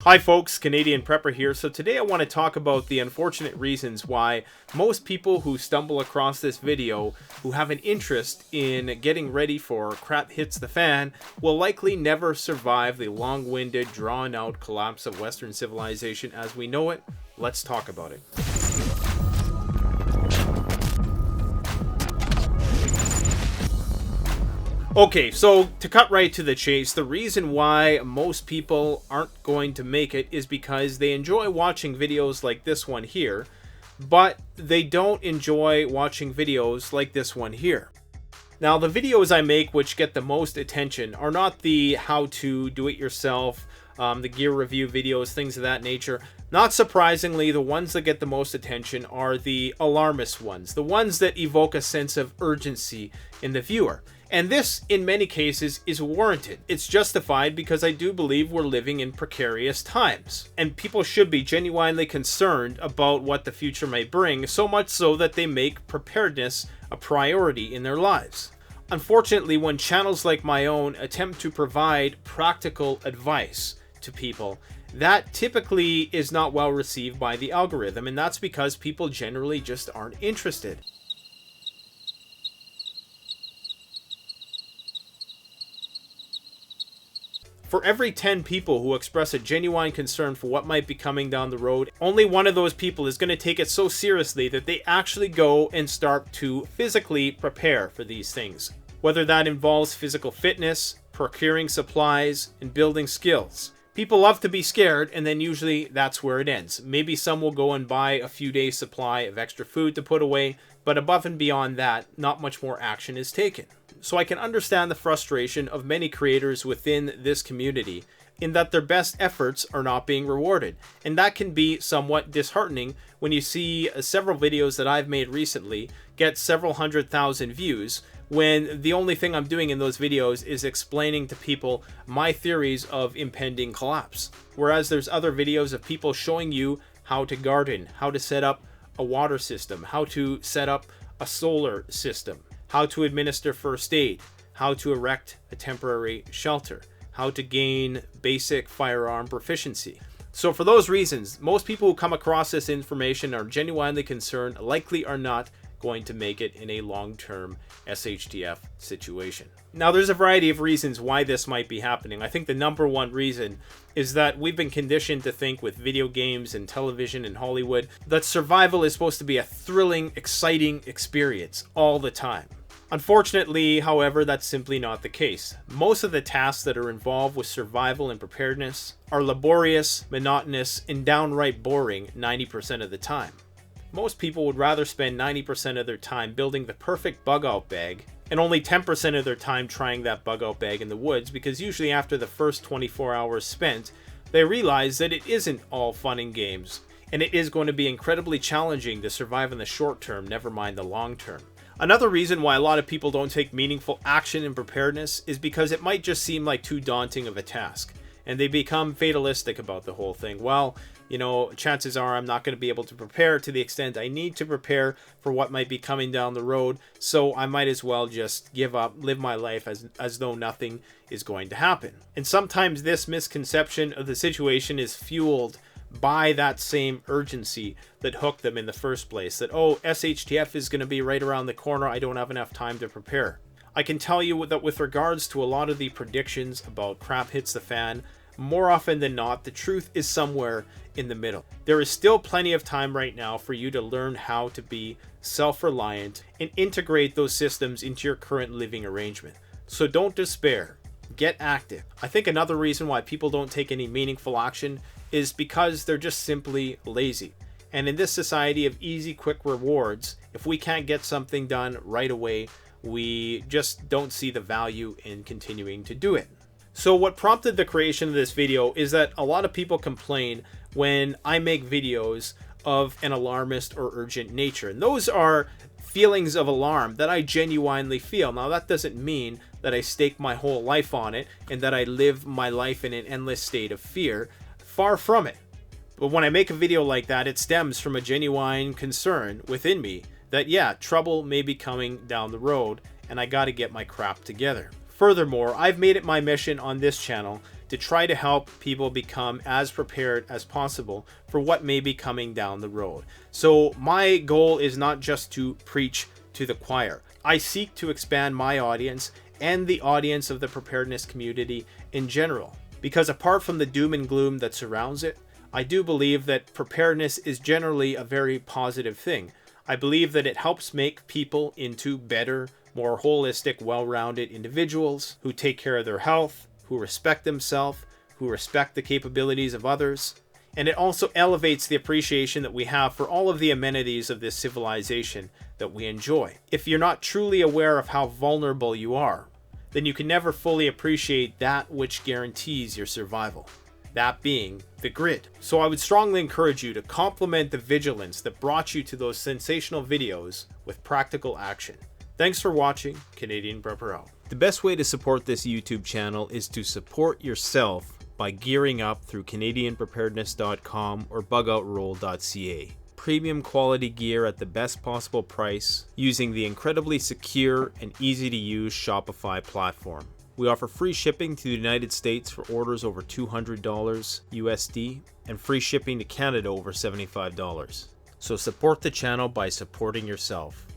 Hi folks, Canadian Prepper here. So today I want to talk about the unfortunate reasons why most people who stumble across this video who have an interest in getting ready for crap hits the fan will likely never survive the long-winded, drawn-out collapse of Western civilization as we know it. Let's talk about it. Okay, so to cut right to the chase, the reason why most people aren't going to make it is because they enjoy watching videos like this one here, but they don't enjoy watching videos like this one here. Now, the videos I make which get the most attention are not the how-to, do-it-yourself, the gear review videos, things of that nature. Not surprisingly, the ones that get the most attention are the alarmist ones, the ones that evoke a sense of urgency in the viewer. And this, in many cases, is warranted. It's justified because I do believe we're living in precarious times. And people should be genuinely concerned about what the future may bring, so much so that they make preparedness a priority in their lives. Unfortunately, when channels like my own attempt to provide practical advice to people, that typically is not well received by the algorithm, and that's because people generally just aren't interested. For every 10 people who express a genuine concern for what might be coming down the road, only one of those people is going to take it so seriously that they actually go and start to physically prepare for these things. Whether that involves physical fitness, procuring supplies, and building skills. People love to be scared, and then usually that's where it ends. Maybe some will go and buy a few days' supply of extra food to put away, but above and beyond that, not much more action is taken. So I can understand the frustration of many creators within this community in that their best efforts are not being rewarded. And that can be somewhat disheartening when you see several videos that I've made recently get several 100,000 views, when the only thing I'm doing in those videos is explaining to people my theories of impending collapse. Whereas there's other videos of people showing you how to garden, how to set up a water system, how to set up a solar system, how to administer first aid, how to erect a temporary shelter, how to gain basic firearm proficiency. So for those reasons, most people who come across this information are genuinely concerned, likely are not going to make it in a long-term SHTF situation. Now, there's a variety of reasons why this might be happening. I think the number one reason is that we've been conditioned to think with video games and television and Hollywood that survival is supposed to be a thrilling, exciting experience all the time. Unfortunately, however, that's simply not the case. Most of the tasks that are involved with survival and preparedness are laborious, monotonous, and downright boring 90% of the time. Most people would rather spend 90% of their time building the perfect bug-out bag and only 10% of their time trying that bug-out bag in the woods, because usually after the first 24 hours spent, they realize that it isn't all fun and games, and it is going to be incredibly challenging to survive in the short term, never mind the long term. Another reason why a lot of people don't take meaningful action in preparedness is because it might just seem like too daunting of a task, and they become fatalistic about the whole thing. Well, you know, chances are I'm not going to be able to prepare to the extent I need to prepare for what might be coming down the road, so I might as well just give up, live my life as though nothing is going to happen. And sometimes this misconception of the situation is fueled by that same urgency that hooked them in the first place. That, oh, SHTF is going to be right around the corner, I don't have enough time to prepare. I can tell you that with regards to a lot of the predictions about crap hits the fan, more often than not, the truth is somewhere in the middle. There is still plenty of time right now for you to learn how to be self-reliant and integrate those systems into your current living arrangement. So don't despair. Get active. I think another reason why people don't take any meaningful action is because they're just simply lazy. And in this society of easy, quick rewards, if we can't get something done right away, we just don't see the value in continuing to do it. So what prompted the creation of this video is that a lot of people complain when I make videos of an alarmist or urgent nature. And those are feelings of alarm that I genuinely feel. Now, that doesn't mean that I stake my whole life on it and that I live my life in an endless state of fear. Far from it. But when I make a video like that, it stems from a genuine concern within me that, yeah, trouble may be coming down the road and I gotta get my crap together. Furthermore, I've made it my mission on this channel to try to help people become as prepared as possible for what may be coming down the road. So my goal is not just to preach to the choir. I seek to expand my audience and the audience of the preparedness community in general. Because apart from the doom and gloom that surrounds it, I do believe that preparedness is generally a very positive thing. I believe that it helps make people into better, more holistic, well-rounded individuals who take care of their health, who respect themselves, who respect the capabilities of others. And it also elevates the appreciation that we have for all of the amenities of this civilization that we enjoy. If you're not truly aware of how vulnerable you are, then you can never fully appreciate that which guarantees your survival, that being the grid. So I would strongly encourage you to complement the vigilance that brought you to those sensational videos with practical action. Thanks for watching. Canadian Prepper out. The best way to support this YouTube channel is to support yourself by gearing up through CanadianPreparedness.com or BugoutRoll.ca. Premium quality gear at the best possible price using the incredibly secure and easy to use Shopify platform. We offer free shipping to the United States for orders over $200 USD and free shipping to Canada over $75. So support the channel by supporting yourself.